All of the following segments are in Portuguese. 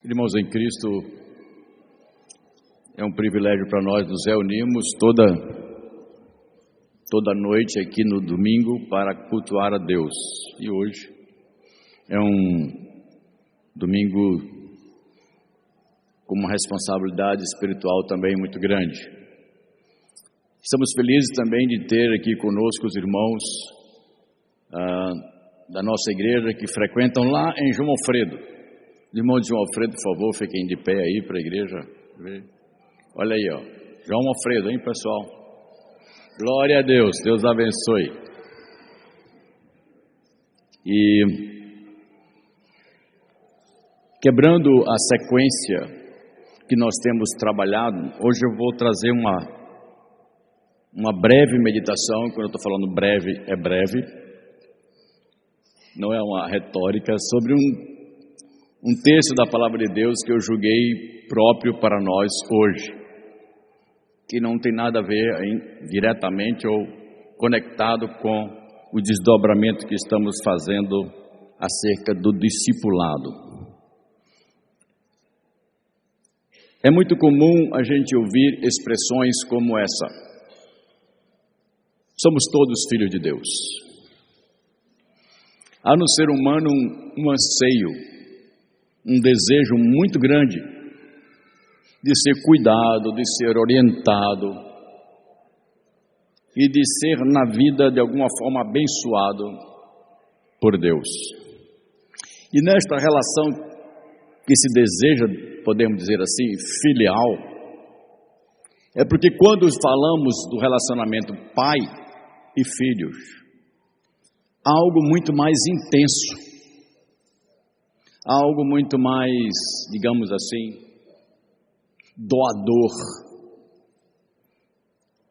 Irmãos em Cristo, é um privilégio para nós nos reunirmos toda noite aqui no domingo para cultuar a Deus. E hoje é um domingo com uma responsabilidade espiritual também muito grande. Estamos felizes também de ter aqui conosco os irmãos da nossa igreja que frequentam lá em João Alfredo. Irmão de João Alfredo, por favor, fiquem de pé aí para a igreja ver. Olha aí, ó. João Alfredo, hein, pessoal? Glória a Deus, Deus abençoe. E quebrando a sequência que nós temos trabalhado, hoje eu vou trazer uma breve meditação. Quando eu estou falando breve, é breve, não é uma retórica, sobre um texto da palavra de Deus que eu julguei próprio para nós hoje, que não tem nada a ver diretamente ou conectado com o desdobramento que estamos fazendo acerca do discipulado. É muito comum a gente ouvir expressões como essa: somos todos filhos de Deus. Há no ser humano um anseio, um desejo muito grande de ser cuidado, de ser orientado e de ser na vida de alguma forma abençoado por Deus. E nesta relação que se deseja, podemos dizer assim, filial, é porque quando falamos do relacionamento pai e filhos, há algo muito mais intenso, algo muito mais, digamos assim, doador.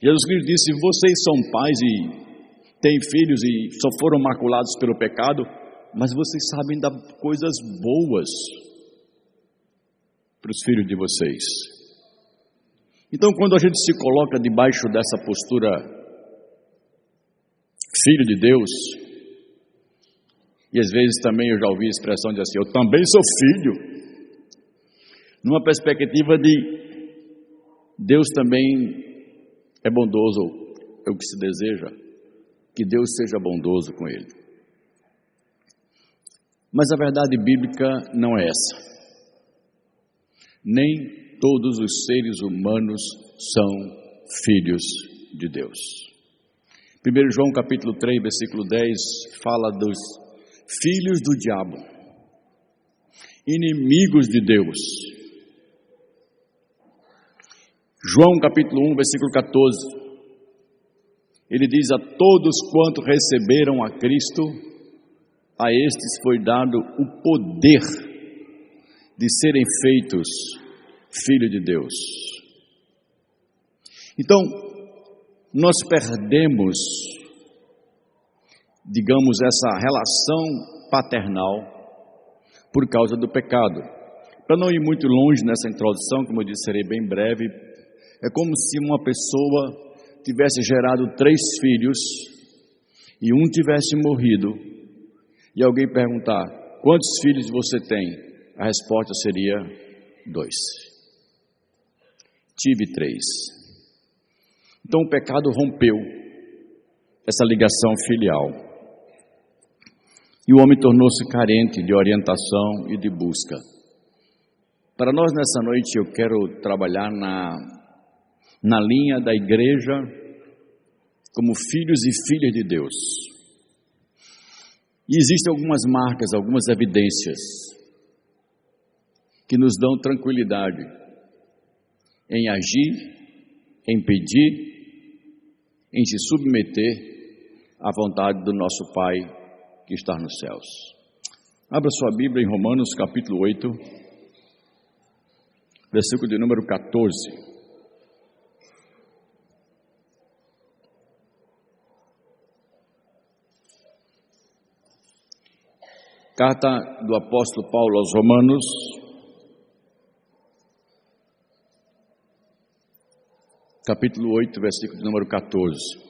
Jesus Cristo disse: vocês são pais e têm filhos e só foram maculados pelo pecado, mas vocês sabem dar coisas boas para os filhos de vocês. Então, quando a gente se coloca debaixo dessa postura, filho de Deus, e às vezes também eu já ouvi a expressão de assim: eu também sou filho, numa perspectiva de Deus também é bondoso, é o que se deseja, que Deus seja bondoso com ele. Mas a verdade bíblica não é essa. Nem todos os seres humanos são filhos de Deus. 1 João capítulo 3, versículo 10, fala dos filhos do diabo, inimigos de Deus. João capítulo 1, versículo 14, ele diz: a todos quanto receberam a Cristo, a estes foi dado o poder de serem feitos filhos de Deus. Então, nós perdemos, digamos, essa relação paternal por causa do pecado. Para não ir muito longe nessa introdução, como eu disse, serei bem breve, é como se uma pessoa tivesse gerado 3 filhos e um tivesse morrido, e alguém perguntar: quantos filhos você tem? A resposta seria 2. Tive 3. Então o pecado rompeu essa ligação filial. E o homem tornou-se carente de orientação e de busca. Para nós nessa noite eu quero trabalhar na linha da igreja como filhos e filhas de Deus. E existem algumas marcas, algumas evidências que nos dão tranquilidade em agir, em pedir, em se submeter à vontade do nosso Pai que está nos céus. Abra sua Bíblia em Romanos capítulo 8, versículo de número 14. Carta do apóstolo Paulo aos Romanos, capítulo 8, versículo de número 14.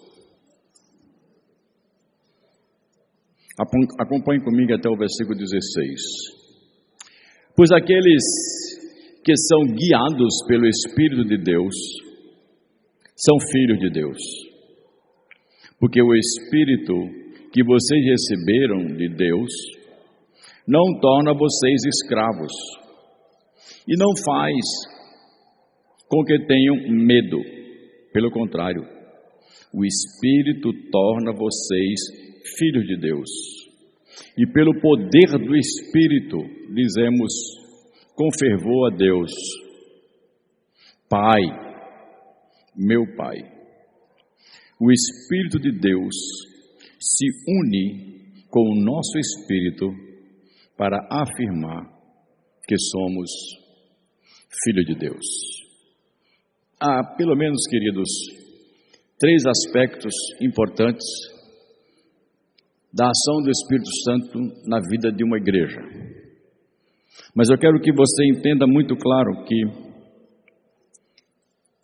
Acompanhe comigo até o versículo 16. Pois aqueles que são guiados pelo Espírito de Deus são filhos de Deus. Porque o Espírito que vocês receberam de Deus não torna vocês escravos e não faz com que tenham medo. Pelo contrário, o Espírito torna vocês filhos de Deus. E pelo poder do Espírito dizemos com fervor a Deus: Pai, meu Pai. O Espírito de Deus se une com o nosso espírito para afirmar que somos filhos de Deus. Há, pelo menos, queridos, 3 aspectos importantes da ação do Espírito Santo na vida de uma igreja. Mas eu quero que você entenda muito claro que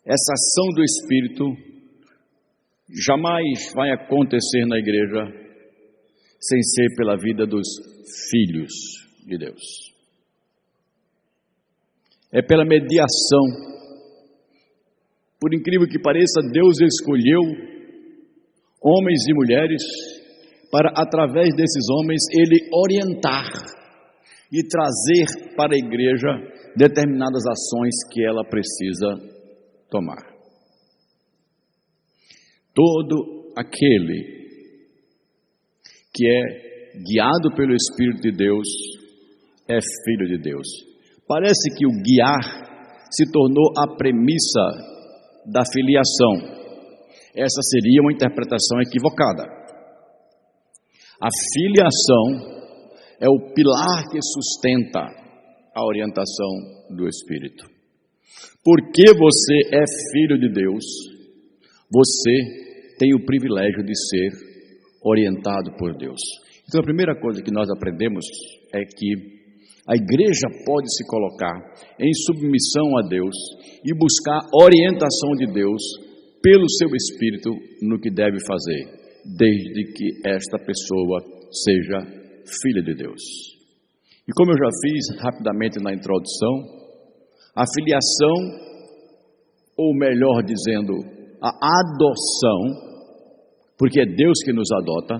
essa ação do Espírito jamais vai acontecer na igreja sem ser pela vida dos filhos de Deus. É pela mediação. Por incrível que pareça, Deus escolheu homens e mulheres para, através desses homens, Ele orientar e trazer para a igreja determinadas ações que ela precisa tomar. Todo aquele que é guiado pelo Espírito de Deus é filho de Deus. Parece que o guiar se tornou a premissa da filiação. Essa seria uma interpretação equivocada. A filiação é o pilar que sustenta a orientação do Espírito. Porque você é filho de Deus, você tem o privilégio de ser orientado por Deus. Então a primeira coisa que nós aprendemos é que a igreja pode se colocar em submissão a Deus e buscar orientação de Deus pelo seu Espírito no que deve fazer, desde que esta pessoa seja filha de Deus. E como eu já fiz rapidamente na introdução, a filiação, ou melhor dizendo, a adoção, porque é Deus que nos adota,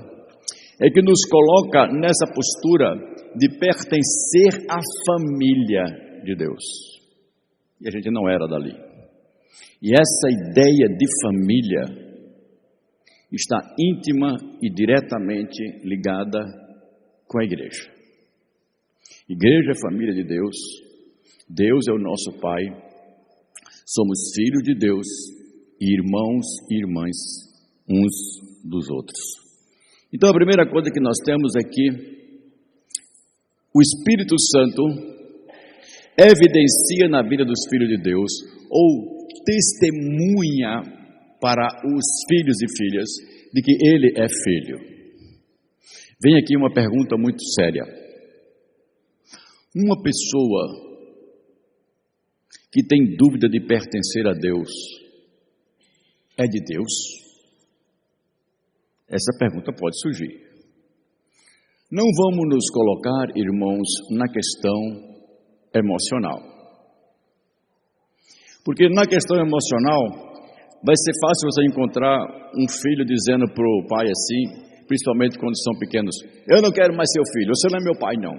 é que nos coloca nessa postura de pertencer à família de Deus. E a gente não era dali. E essa ideia de família está íntima e diretamente ligada com a igreja. Igreja é família de Deus, Deus é o nosso Pai, somos filhos de Deus e irmãos e irmãs uns dos outros. Então a primeira coisa que nós temos é que o Espírito Santo evidencia na vida dos filhos de Deus, ou testemunha para os filhos e filhas de que ele é filho. Vem aqui uma pergunta muito séria. Uma pessoa que tem dúvida de pertencer a Deus é de Deus? Essa pergunta pode surgir. Não vamos nos colocar, irmãos, na questão emocional. Porque na questão emocional, vai ser fácil você encontrar um filho dizendo para o pai assim, principalmente quando são pequenos: eu não quero mais seu filho, você não é meu pai não.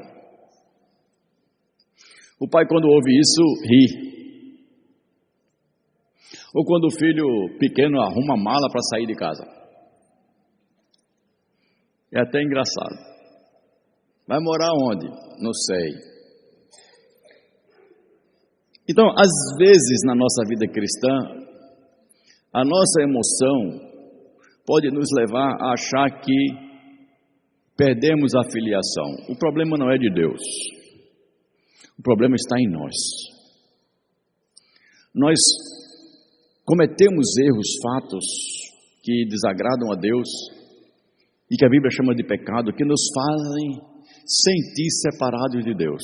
O pai, quando ouve isso, ri. Ou quando o filho pequeno arruma a mala para sair de casa. É até engraçado. Vai morar onde? Não sei. Então, às vezes na nossa vida cristã, a nossa emoção pode nos levar a achar que perdemos a filiação. O problema não é de Deus. O problema está em nós. Nós cometemos erros, fatos que desagradam a Deus e que a Bíblia chama de pecado, que nos fazem sentir separados de Deus.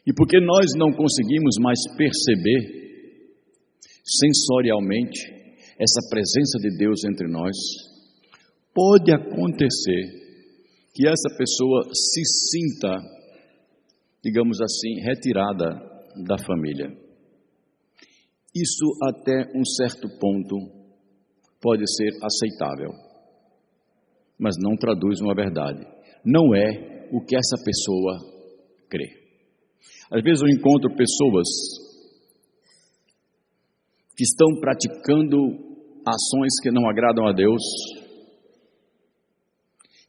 E porque nós não conseguimos mais perceber sensorialmente essa presença de Deus entre nós, pode acontecer que essa pessoa se sinta digamos assim, retirada da família. Isso até um certo ponto pode ser aceitável, mas não traduz uma verdade. Não é o que essa pessoa crê. Às vezes eu encontro pessoas que estão praticando ações que não agradam a Deus,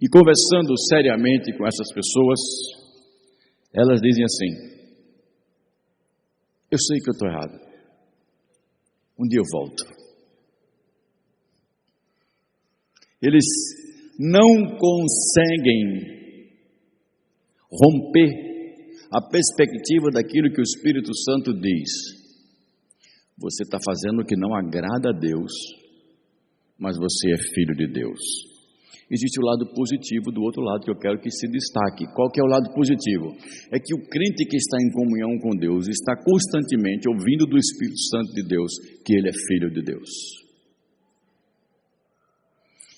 e conversando seriamente com essas pessoas, elas dizem assim: eu sei que eu estou errado, um dia eu volto. Eles não conseguem romper a perspectiva daquilo que o Espírito Santo diz. Você está fazendo o que não agrada a Deus, mas você é filho de Deus. Existe o lado positivo do outro lado que eu quero que se destaque. Qual que é o lado positivo? É que o crente que está em comunhão com Deus está constantemente ouvindo do Espírito Santo de Deus que ele é filho de Deus.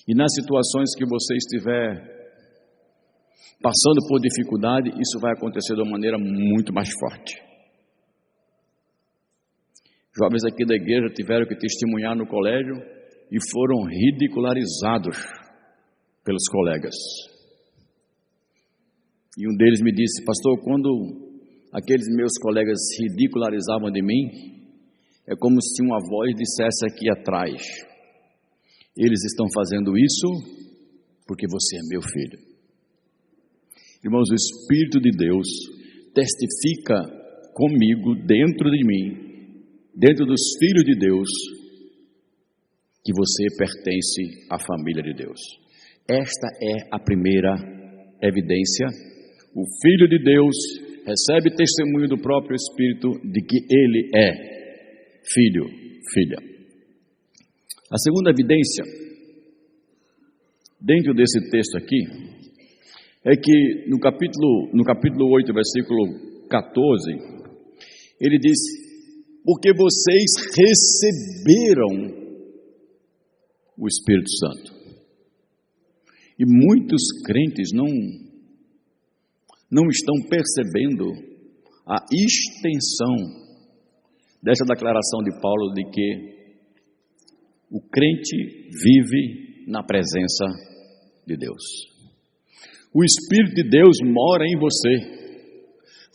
E nas situações que você estiver passando por dificuldade, isso vai acontecer de uma maneira muito mais forte. Jovens aqui da igreja tiveram que testemunhar no colégio e foram ridicularizados pelos colegas. E um deles me disse: pastor, quando aqueles meus colegas ridicularizavam de mim, é como se uma voz dissesse aqui atrás: eles estão fazendo isso porque você é meu filho. Irmãos, o Espírito de Deus testifica comigo, dentro de mim, dentro dos filhos de Deus, que você pertence à família de Deus. Esta é a primeira evidência. O Filho de Deus recebe testemunho do próprio Espírito de que ele é filho, filha. A segunda evidência, dentro desse texto aqui, é que no capítulo 8, versículo 14, ele diz: porque vocês receberam o Espírito Santo. E muitos crentes não estão percebendo a extensão dessa declaração de Paulo de que o crente vive na presença de Deus. O Espírito de Deus mora em você,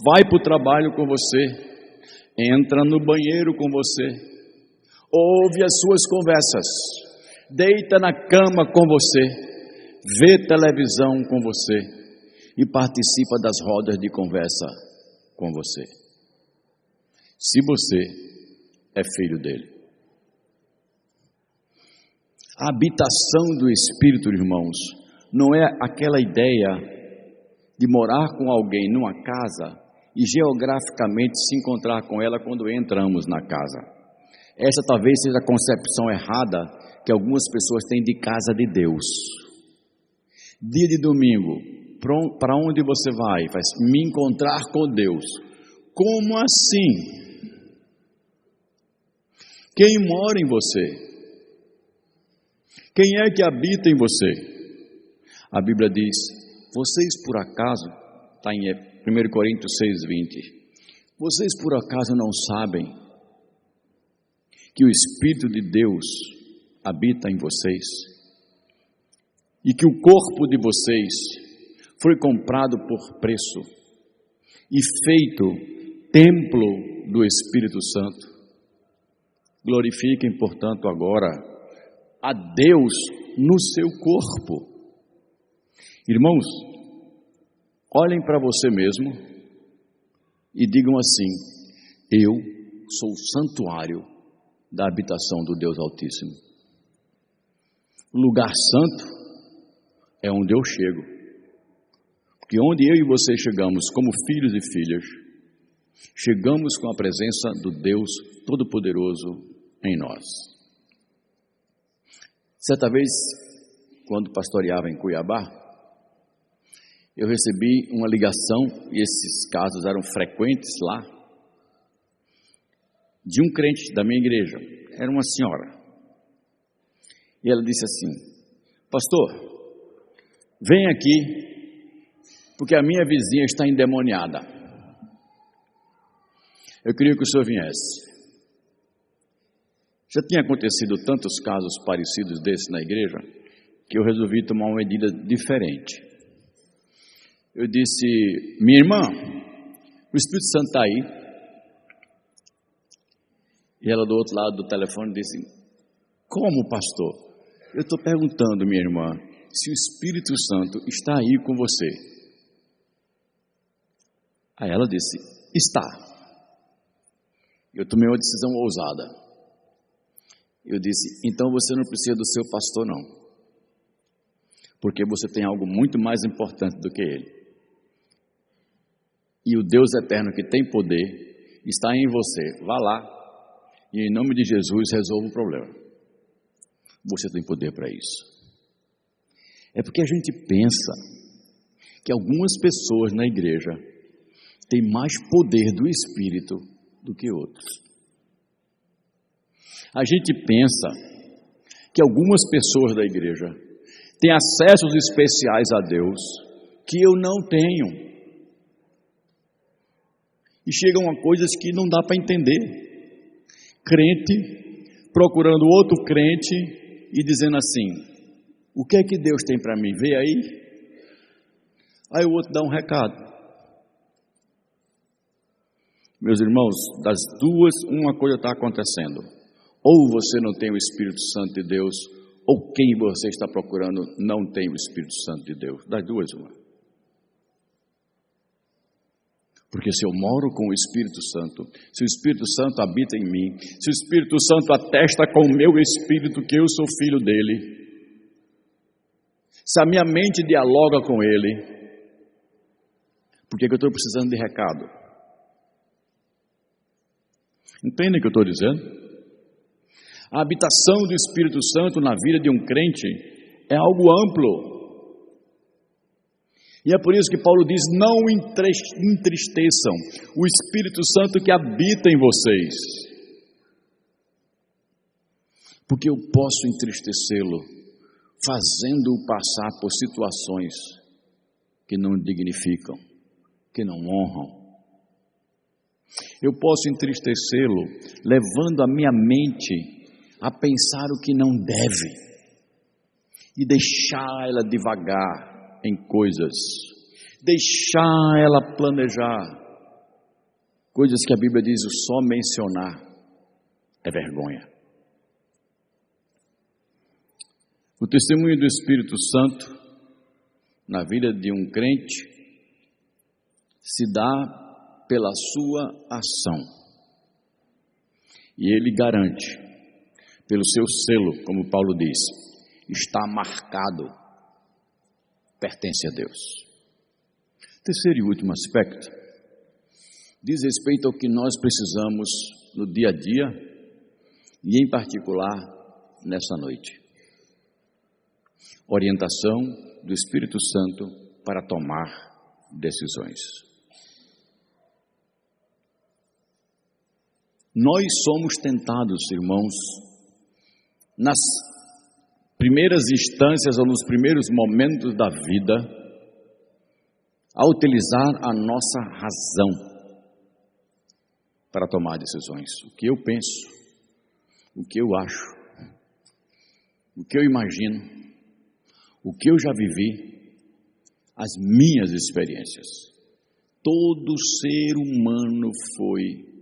vai para o trabalho com você, entra no banheiro com você, ouve as suas conversas, deita na cama com você, vê televisão com você e participa das rodas de conversa com você. Se você é filho dele. A habitação do Espírito, irmãos, não é aquela ideia de morar com alguém numa casa e geograficamente se encontrar com ela quando entramos na casa. Essa talvez seja a concepção errada que algumas pessoas têm de casa de Deus. Dia de domingo, para onde você vai? Vai me encontrar com Deus. Como assim? Quem mora em você? Quem é que habita em você? A Bíblia diz: vocês por acaso, está em 1 Coríntios 6,20, vocês por acaso não sabem que o Espírito de Deus habita em vocês? E que o corpo de vocês foi comprado por preço e feito templo do Espírito Santo. Glorifiquem, portanto, agora a Deus no seu corpo. Irmãos, olhem para você mesmo e digam assim: eu sou o santuário da habitação do Deus Altíssimo. O lugar santo é onde eu chego, porque onde eu e você chegamos como filhos e filhas, chegamos com a presença do Deus Todo-Poderoso em nós. Certa vez, quando pastoreava em Cuiabá, eu recebi uma ligação, e esses casos eram frequentes lá, de um crente da minha igreja. Era uma senhora, e ela disse assim: pastor, vem aqui, porque a minha vizinha está endemoniada. Eu queria que o senhor viesse. Já tinha acontecido tantos casos parecidos desses na igreja, que eu resolvi tomar uma medida diferente. Eu disse: minha irmã, o Espírito Santo está aí. E ela do outro lado do telefone disse: como, pastor? Eu estou perguntando, minha irmã, se o Espírito Santo está aí com você. Aí ela disse: está. Eu tomei uma decisão ousada. Eu disse: então você não precisa do seu pastor não, porque você tem algo muito mais importante do que ele. E o Deus eterno que tem poder está em você. Vá lá e em nome de Jesus resolva o problema. Você tem poder para isso. É porque a gente pensa que algumas pessoas na igreja têm mais poder do Espírito do que outros. A gente pensa que algumas pessoas da igreja têm acessos especiais a Deus que eu não tenho. E chegam a coisas que não dá para entender. Crente procurando outro crente e dizendo assim: o que é que Deus tem para mim? Vê aí. Aí o outro dá um recado. Meus irmãos, das duas, uma coisa está acontecendo. Ou você não tem o Espírito Santo de Deus, ou quem você está procurando não tem o Espírito Santo de Deus. Das duas, uma. Porque se eu moro com o Espírito Santo, se o Espírito Santo habita em mim, se o Espírito Santo atesta com o meu espírito que eu sou filho dele, se a minha mente dialoga com ele, por que eu estou precisando de recado? Entendem o que eu estou dizendo? A habitação do Espírito Santo na vida de um crente é algo amplo. E é por isso que Paulo diz: não entristeçam o Espírito Santo que habita em vocês. Porque eu posso entristecê-lo fazendo-o passar por situações que não dignificam, que não honram. Eu posso entristecê-lo levando a minha mente a pensar o que não deve e deixar ela devagar em coisas, deixar ela planejar coisas que a Bíblia diz: o só mencionar é vergonha. O testemunho do Espírito Santo na vida de um crente se dá pela sua ação, e ele garante pelo seu selo, como Paulo diz, está marcado, pertence a Deus. Terceiro e último aspecto diz respeito ao que nós precisamos no dia a dia e em particular nessa noite: orientação do Espírito Santo para tomar decisões. Nós somos tentados, irmãos, nas primeiras instâncias ou nos primeiros momentos da vida, a utilizar a nossa razão para tomar decisões. O que eu penso, o que eu acho, o que eu imagino, o que eu já vivi, as minhas experiências. Todo ser humano foi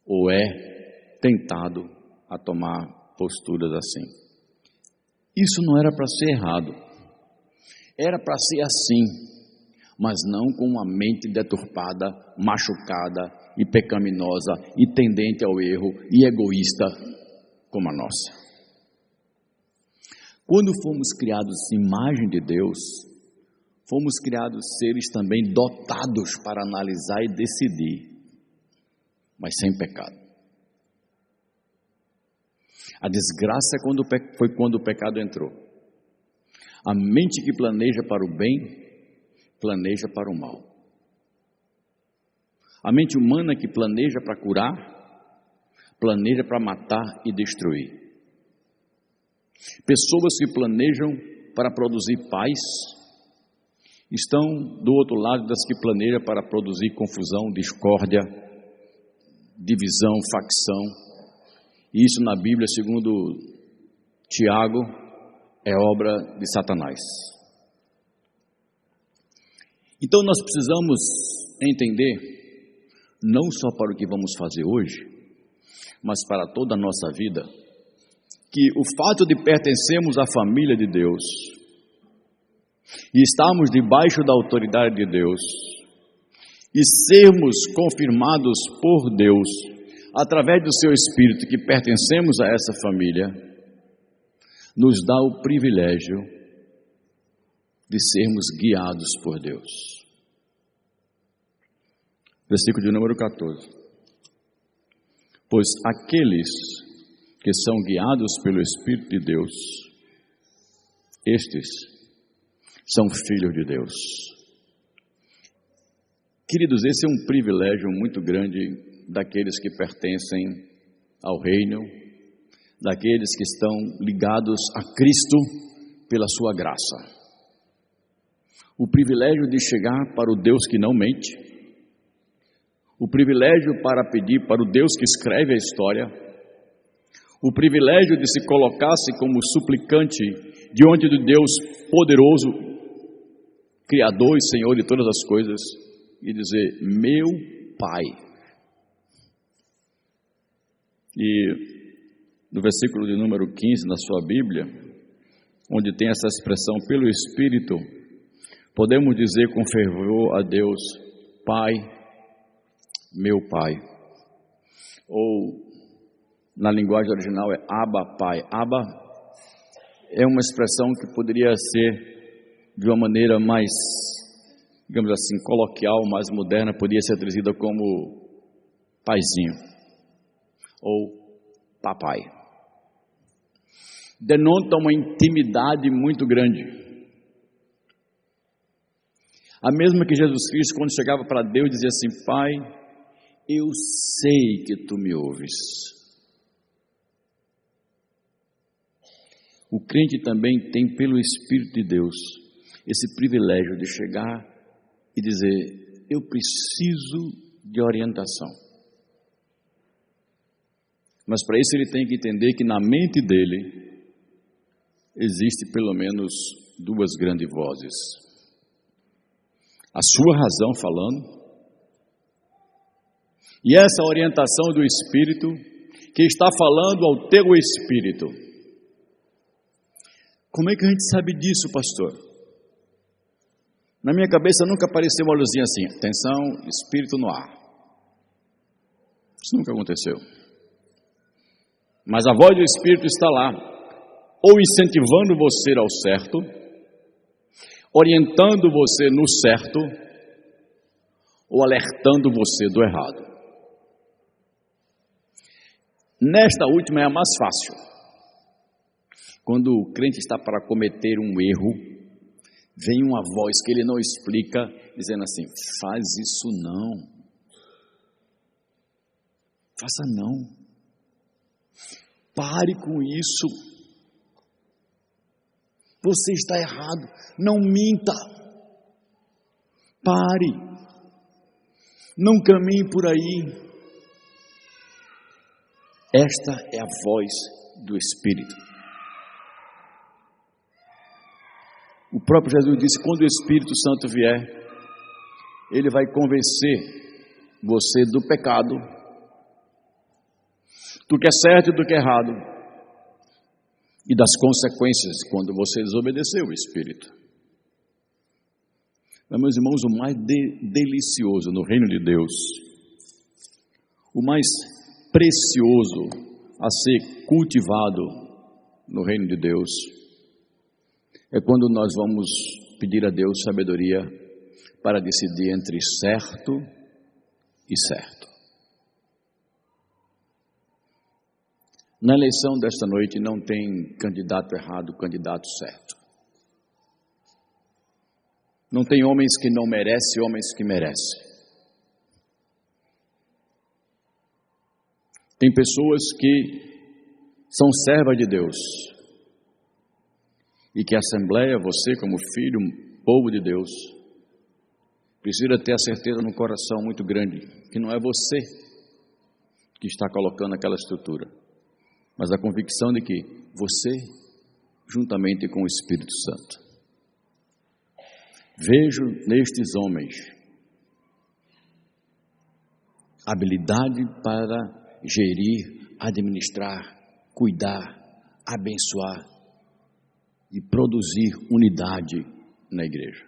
ou é tentado a tomar posturas assim. Isso não era para ser errado, era para ser assim, mas não com uma mente deturpada, machucada e pecaminosa e tendente ao erro e egoísta como a nossa. Quando fomos criados em imagem de Deus, fomos criados seres também dotados para analisar e decidir, mas sem pecado. A desgraça foi quando o pecado entrou. A mente que planeja para o bem, planeja para o mal. A mente humana que planeja para curar, planeja para matar e destruir. Pessoas que planejam para produzir paz, estão do outro lado das que planejam para produzir confusão, discórdia divisão, facção. E isso na Bíblia, segundo Tiago, é obra de Satanás. Então nós precisamos entender, não só para o que vamos fazer hoje, mas para toda a nossa vida, que o fato de pertencermos à família de Deus e estarmos debaixo da autoridade de Deus e sermos confirmados por Deus através do seu Espírito que pertencemos a essa família, nos dá o privilégio de sermos guiados por Deus. Versículo de número 14. Pois aqueles que são guiados pelo Espírito de Deus, estes são filhos de Deus. Queridos, esse é um privilégio muito grande daqueles que pertencem ao reino, daqueles que estão ligados a Cristo pela sua graça. O privilégio de chegar para o Deus que não mente, o privilégio para pedir para o Deus que escreve a história, o privilégio de se colocar-se como suplicante diante do Deus poderoso, Criador e Senhor de todas as coisas, e dizer, meu Pai. E no versículo de número 15 na sua Bíblia, onde tem essa expressão, pelo Espírito, podemos dizer com fervor a Deus, Pai, meu Pai. Ou, na linguagem original, é Abba, Pai. Abba é uma expressão que poderia ser de uma maneira mais, digamos assim, coloquial, mais moderna, poderia ser traduzida como paizinho ou papai. Denota uma intimidade muito grande. A mesma que Jesus Cristo, quando chegava para Deus, dizia assim, Pai, eu sei que tu me ouves. O crente também tem, pelo Espírito de Deus, esse privilégio de chegar e dizer, eu preciso de orientação. Mas para isso ele tem que entender que na mente dele existe pelo menos duas grandes vozes. A sua razão falando, e essa orientação do Espírito que está falando ao teu espírito. Como é que a gente sabe disso, pastor? Na minha cabeça nunca apareceu uma luzinha assim, atenção, Espírito no ar. Isso nunca aconteceu. Mas a voz do Espírito está lá, ou incentivando você ao certo, orientando você no certo, ou alertando você do errado. Nesta última é a mais fácil. Quando o crente está para cometer um erro, vem uma voz que ele não explica, dizendo assim, faz isso não. Faça não. Pare com isso. Você está errado. Não minta. Pare. Não caminhe por aí. Esta é a voz do Espírito. O próprio Jesus disse, quando o Espírito Santo vier, ele vai convencer você do pecado, do que é certo e do que é errado, e das consequências quando você desobedeceu o Espírito. Mas, meus irmãos, o mais delicioso no reino de Deus, o mais precioso a ser cultivado no reino de Deus, é quando nós vamos pedir a Deus sabedoria para decidir entre certo e certo. Na eleição desta noite não tem candidato errado, candidato certo. Não tem homens que não merecem, homens que merecem. Tem pessoas que são servas de Deus e que a Assembleia, você como filho, povo de Deus, precisa ter a certeza no coração muito grande que não é você que está colocando aquela estrutura, mas a convicção de que você, juntamente com o Espírito Santo, vejo nestes homens habilidade para gerir, administrar, cuidar, abençoar e produzir unidade na igreja.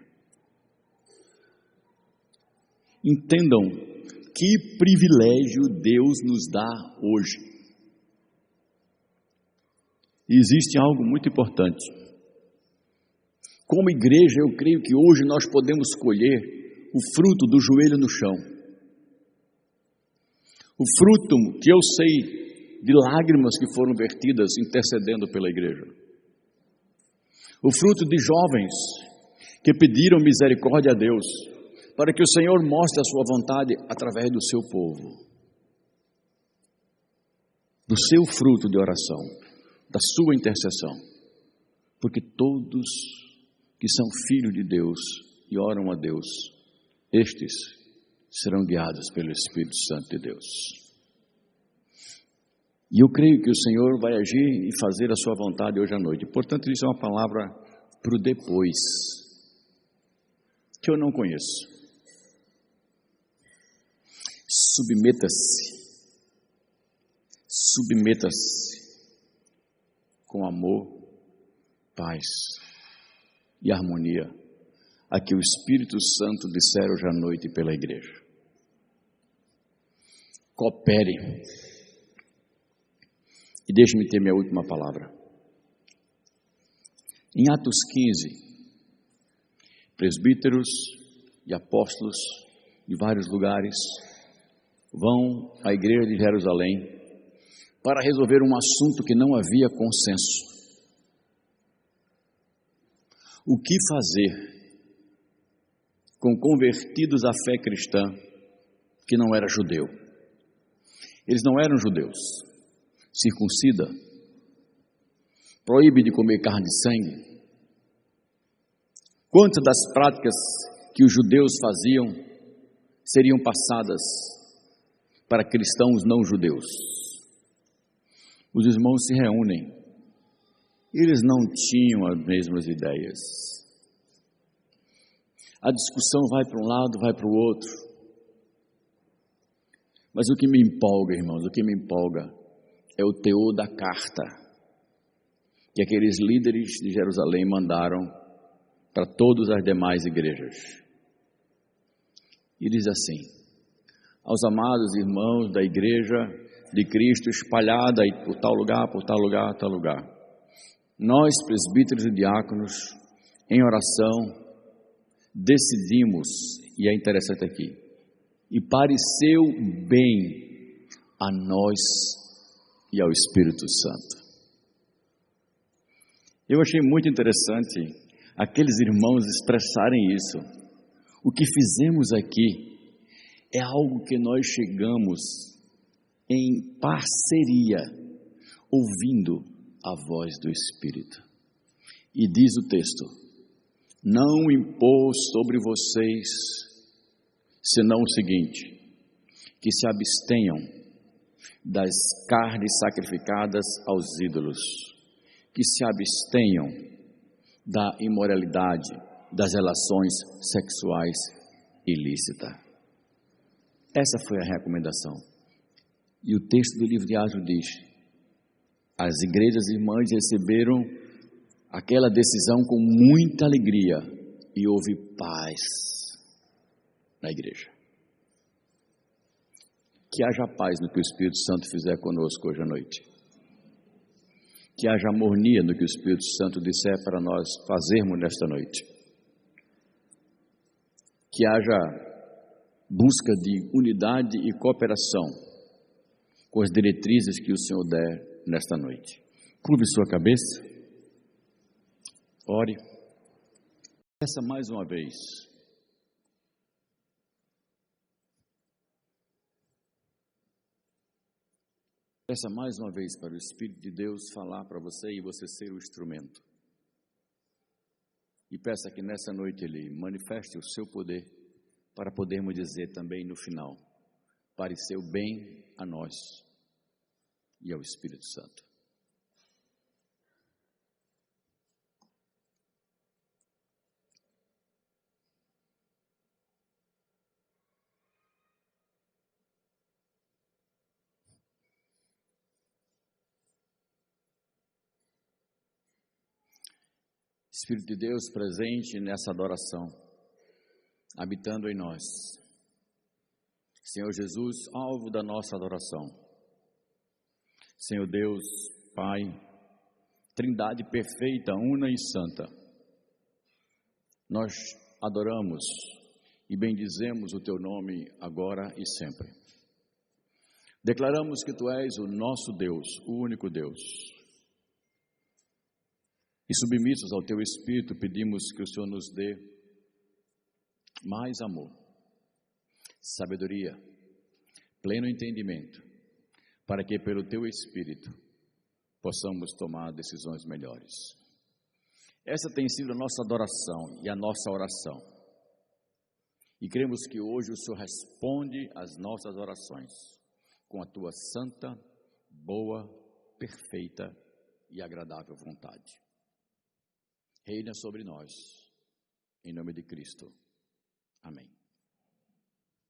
Entendam que privilégio Deus nos dá hoje. E existe algo muito importante. Como igreja, eu creio que hoje nós podemos colher o fruto do joelho no chão. O fruto que eu sei de lágrimas que foram vertidas intercedendo pela igreja. O fruto de jovens que pediram misericórdia a Deus para que o Senhor mostre a sua vontade através do seu povo. Do seu fruto de oração, da sua intercessão. Porque todos que são filhos de Deus e oram a Deus, estes serão guiados pelo Espírito Santo de Deus. E eu creio que o Senhor vai agir e fazer a sua vontade hoje à noite. Portanto, isso é uma palavra para o depois, que eu não conheço. Submeta-se com amor, paz e harmonia a que o Espírito Santo disser hoje à noite pela igreja. Coopere. E deixe-me ter minha última palavra. Em Atos 15, presbíteros e apóstolos de vários lugares vão à igreja de Jerusalém para resolver um assunto que não havia consenso. O que fazer com convertidos à fé cristã que não era judeu? Eles não eram judeus. Circuncida, proíbe de comer carne de sangue. Quantas das práticas que os judeus faziam seriam passadas para cristãos não judeus? Os irmãos se reúnem. Eles não tinham as mesmas ideias. A discussão vai para um lado, vai para o outro. Mas o que me empolga, irmãos, o que me empolga é o teor da carta que aqueles líderes de Jerusalém mandaram para todas as demais igrejas. E diz assim: aos amados irmãos da igreja de Cristo espalhada por tal lugar, por tal lugar, tal lugar, nós, presbíteros e diáconos, em oração, decidimos, e é interessante aqui, e pareceu bem a nós e ao Espírito Santo. Eu achei muito interessante aqueles irmãos expressarem isso. O que fizemos aqui é algo que nós chegamos em parceria, ouvindo a voz do Espírito. E diz o texto: não impôs sobre vocês senão o seguinte, que se abstenham das carnes sacrificadas aos ídolos, que se abstenham da imoralidade, das relações sexuais ilícitas. Essa foi a recomendação. E o texto do livro de Atos diz: as igrejas irmãs receberam aquela decisão com muita alegria e houve paz na igreja. Que haja paz no que o Espírito Santo fizer conosco hoje à noite. Que haja harmonia no que o Espírito Santo disser para nós fazermos nesta noite. Que haja busca de unidade e cooperação com as diretrizes que o Senhor der nesta noite. Curve sua cabeça. Ore. Peça mais uma vez. Peça mais uma vez para o Espírito de Deus falar para você e você ser o instrumento. E peça que nessa noite Ele manifeste o seu poder para podermos dizer também no final: pareceu bem a nós e ao Espírito Santo. Espírito de Deus presente nessa adoração, habitando em nós. Senhor Jesus, alvo da nossa adoração. Senhor Deus, Pai, Trindade perfeita, una e santa. Nós adoramos e bendizemos o Teu nome agora e sempre. Declaramos que Tu és o nosso Deus, o único Deus. E submissos ao Teu Espírito, pedimos que o Senhor nos dê mais amor, sabedoria, pleno entendimento, para que pelo Teu Espírito possamos tomar decisões melhores. Essa tem sido a nossa adoração e a nossa oração. E cremos que hoje o Senhor responde às nossas orações com a Tua santa, boa, perfeita e agradável vontade. Reina sobre nós, em nome de Cristo. Amém.